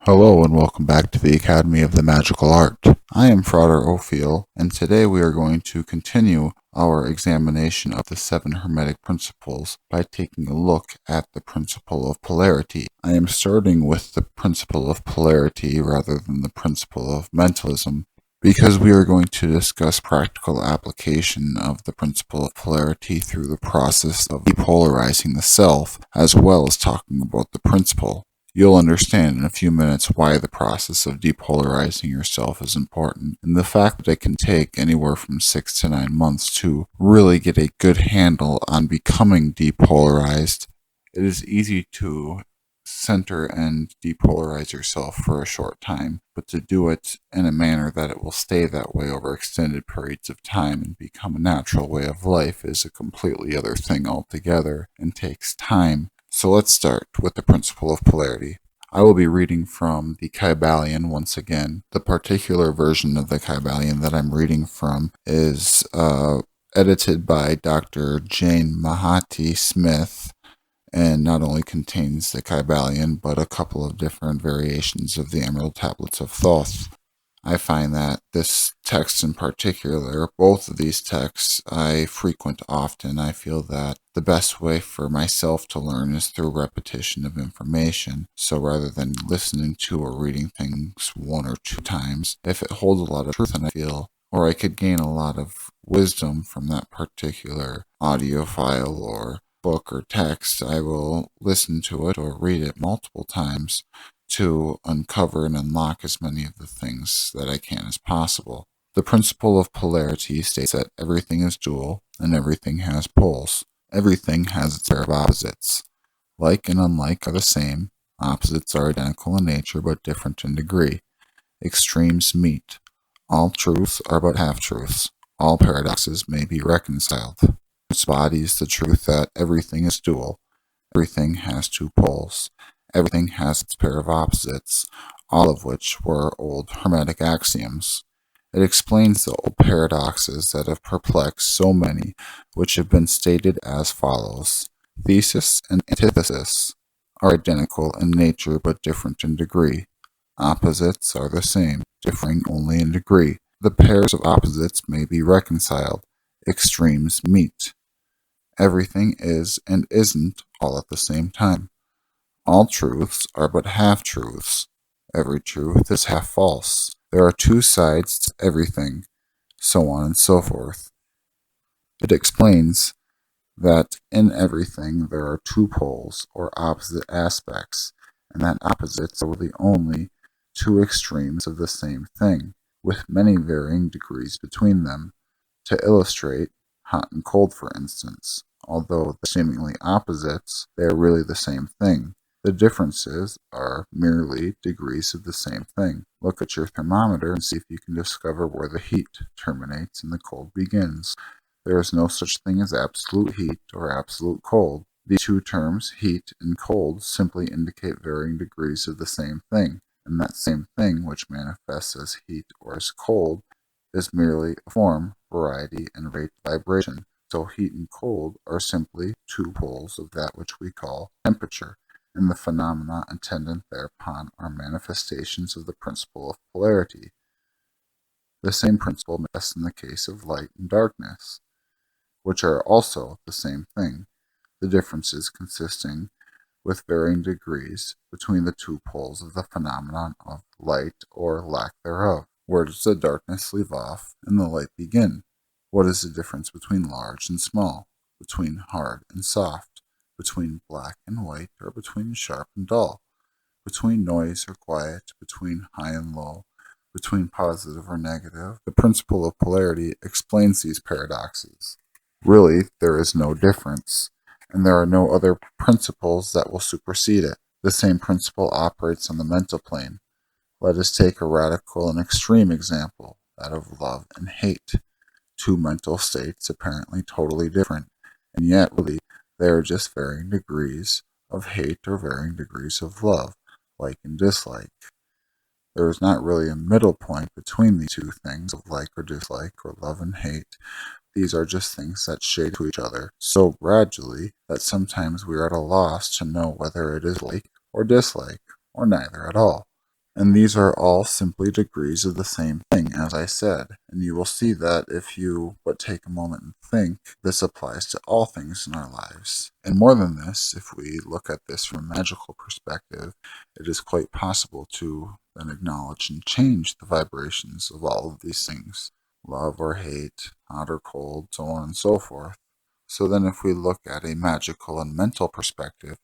Hello and welcome back to the Academy of the Magical Art. I am Frater Ophiel, and today we are going to continue our examination of the 7 Hermetic principles by taking a look at the principle of polarity. I am starting with the principle of polarity rather than the principle of mentalism, because we are going to discuss practical application of the principle of polarity through the process of depolarizing the self, as well as talking about the principle. You'll understand in a few minutes why the process of depolarizing yourself is important, and the fact that it can take anywhere from 6 to 9 months to really get a good handle on becoming depolarized. It is easy to center and depolarize yourself for a short time, but to do it in a manner that it will stay that way over extended periods of time and become a natural way of life is a completely other thing altogether and takes time. So let's start with the principle of polarity. I will be reading from the Kybalion once again. The particular version of the Kybalion that I'm reading from is edited by Dr. Jane Mahati Smith, and not only contains the Kybalion, but a couple of different variations of the Emerald Tablets of Thoth. I find that this text in particular, both of these texts, I frequent often. I feel that the best way for myself to learn is through repetition of information. So rather than listening to or reading things 1 or 2 times, if it holds a lot of truth, and I feel, or I could gain a lot of wisdom from that particular audio file or book or text, I will listen to it or read it multiple times to uncover and unlock as many of the things that I can as possible. The principle of polarity states that everything is dual and everything has poles. Everything has its pair of opposites. Like and unlike are the same. Opposites are identical in nature but different in degree. Extremes meet. All truths are but half-truths. All paradoxes may be reconciled. This embodies the truth that everything is dual. Everything has 2 poles. Everything has its pair of opposites, all of which were old Hermetic axioms. It explains the old paradoxes that have perplexed so many, which have been stated as follows. Thesis and antithesis are identical in nature but different in degree. Opposites are the same, differing only in degree. The pairs of opposites may be reconciled. Extremes meet. Everything is and isn't all at the same time. All truths are but half-truths. Every truth is half false. There are 2 sides to everything, so on and so forth. It explains that in everything there are 2 poles or opposite aspects, and that opposites are the only 2 extremes of the same thing, with many varying degrees between them. To illustrate, hot and cold, for instance, although they're seemingly opposites, they are really the same thing. The differences are merely degrees of the same thing. Look at your thermometer and see if you can discover where the heat terminates and the cold begins. There is no such thing as absolute heat or absolute cold. The 2 terms, heat and cold, simply indicate varying degrees of the same thing, and that same thing, which manifests as heat or as cold, is merely a form, variety, and rate of vibration. So heat and cold are simply 2 poles of that which we call temperature, and the phenomena attendant thereupon are manifestations of the principle of polarity. The same principle manifests in the case of light and darkness, which are also the same thing, the differences consisting with varying degrees between the 2 poles of the phenomenon of light or lack thereof. Where does the darkness leave off and the light begin? What is the difference between large and small, between hard and soft, between black and white, or between sharp and dull, between noise or quiet, between high and low, between positive or negative? The principle of polarity explains these paradoxes. Really, there is no difference, and there are no other principles that will supersede it. The same principle operates on the mental plane. Let us take a radical and extreme example, that of love and hate. 2 mental states apparently totally different, and yet really they are just varying degrees of hate or varying degrees of love, like and dislike. There is not really a middle point between these 2 things of like or dislike or love and hate. These are just things that shade to each other so gradually that sometimes we are at a loss to know whether it is like or dislike, or neither at all. And these are all simply degrees of the same thing, as I said. And you will see that if you but take a moment and think, this applies to all things in our lives. And more than this, if we look at this from a magical perspective, it is quite possible to then acknowledge and change the vibrations of all of these things: love or hate, hot or cold, so on and so forth. So then, if we look at a magical and mental perspective,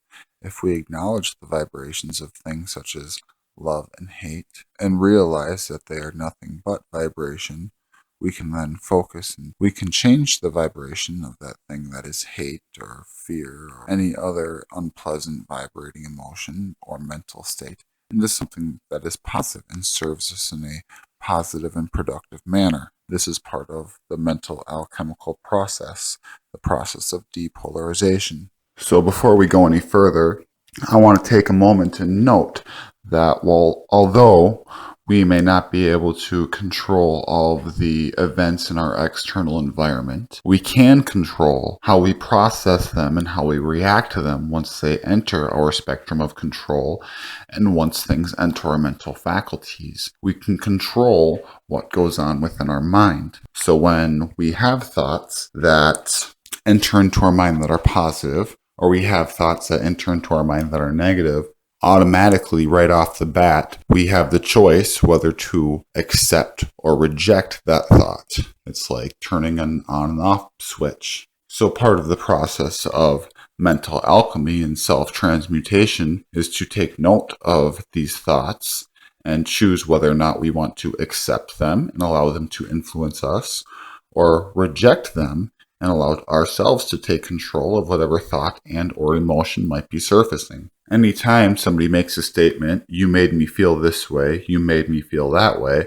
if we acknowledge the vibrations of things such as love and hate and realize that they are nothing but vibration, we can then focus and we can change the vibration of that thing that is hate or fear or any other unpleasant vibrating emotion or mental state into something that is positive and serves us in a positive and productive manner. This is part of the mental alchemical process, the process of depolarization. So before we go any further, I want to take a moment to note that although we may not be able to control all of the events in our external environment, we can control how we process them and how we react to them once they enter our spectrum of control and once things enter our mental faculties. We can control what goes on within our mind. So when we have thoughts that enter into our mind that are positive, or we have thoughts that enter into our mind that are negative, automatically right off the bat, we have the choice whether to accept or reject that thought. It's like turning an on and off switch. So part of the process of mental alchemy and self-transmutation is to take note of these thoughts and choose whether or not we want to accept them and allow them to influence us, or reject them and allow ourselves to take control of whatever thought and or emotion might be surfacing. Anytime somebody makes a statement, you made me feel this way, you made me feel that way,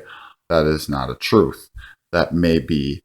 that is not a truth. That may be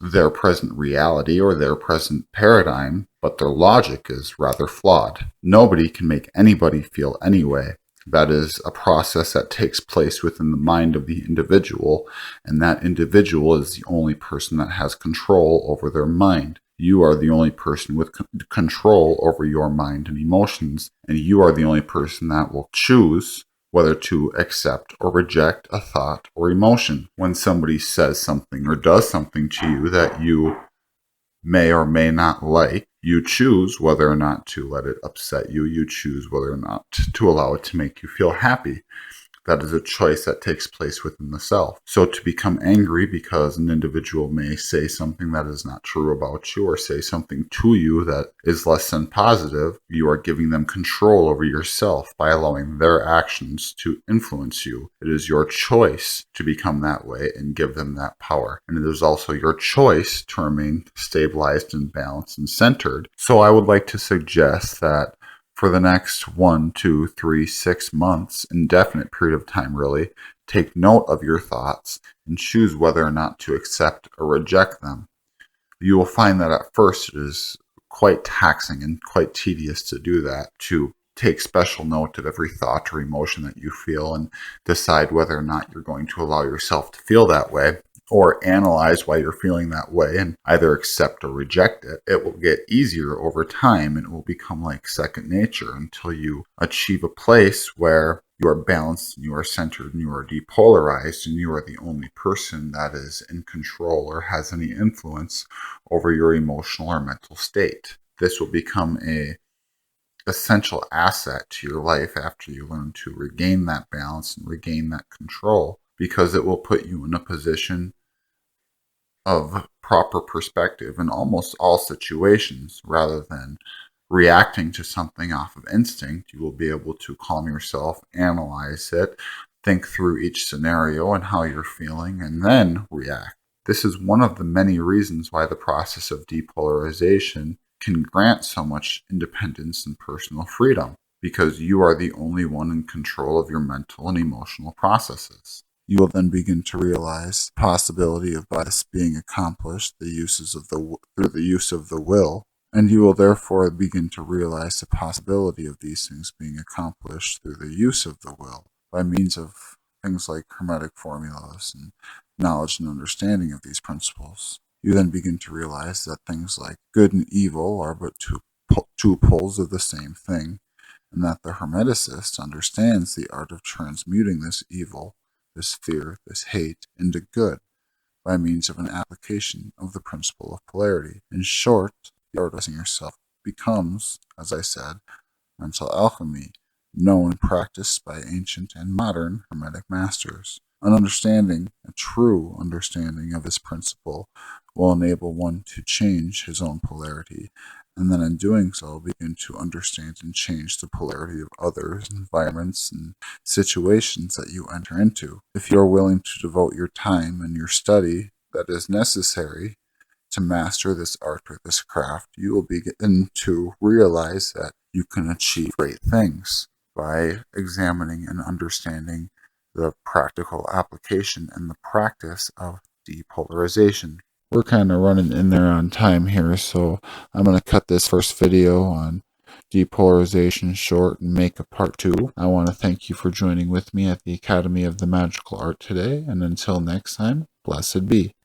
their present reality or their present paradigm, but their logic is rather flawed. Nobody can make anybody feel any way. That is a process that takes place within the mind of the individual, and that individual is the only person that has control over their mind. You are the only person with control over your mind and emotions, and you are the only person that will choose whether to accept or reject a thought or emotion. When somebody says something or does something to you that you may or may not like, you choose whether or not to let it upset you. You choose whether or not to allow it to make you feel happy. That is a choice that takes place within the self. So to become angry because an individual may say something that is not true about you or say something to you that is less than positive, you are giving them control over yourself by allowing their actions to influence you. It is your choice to become that way and give them that power. And it is also your choice to remain stabilized and balanced and centered. So I would like to suggest that for the next 1, 2, 3, 6 months, indefinite period of time really, take note of your thoughts and choose whether or not to accept or reject them. You will find that at first it is quite taxing and quite tedious to do that, to take special note of every thought or emotion that you feel and decide whether or not you're going to allow yourself to feel that way, or analyze why you're feeling that way and either accept or reject it. It will get easier over time and it will become like second nature until you achieve a place where you are balanced and you are centered and you are depolarized and you are the only person that is in control or has any influence over your emotional or mental state. This will become a essential asset to your life after you learn to regain that balance and regain that control, because it will put you in a position of proper perspective in almost all situations. Rather than reacting to something off of instinct, you will be able to calm yourself, analyze it, think through each scenario and how you're feeling, and then react. This is one of the many reasons why the process of depolarization can grant so much independence and personal freedom, because you are the only one in control of your mental and emotional processes. You will then begin to realize the possibility of by this being accomplished through the use of the will, and you will therefore begin to realize the possibility of these things being accomplished through the use of the will by means of things like Hermetic formulas and knowledge and understanding of these principles. You then begin to realize that things like good and evil are but two poles of the same thing, and that the Hermeticist understands the art of transmuting this evil, this fear, this hate into good by means of an application of the principle of polarity. In short, the art of yourself becomes, as I said, mental alchemy, known and practiced by ancient and modern Hermetic masters. A true understanding of this principle will enable one to change his own polarity, and then in doing so begin to understand and change the polarity of others, environments, and situations that you enter into. If you are willing to devote your time and your study that is necessary to master this art or this craft, you will begin to realize that you can achieve great things by examining and understanding the practical application and the practice of depolarization. We're kind of running in there on time here, so I'm going to cut this first video on depolarization short and make a part 2. I want to thank you for joining with me at the Academy of the Magical Art today, and until next time, blessed be.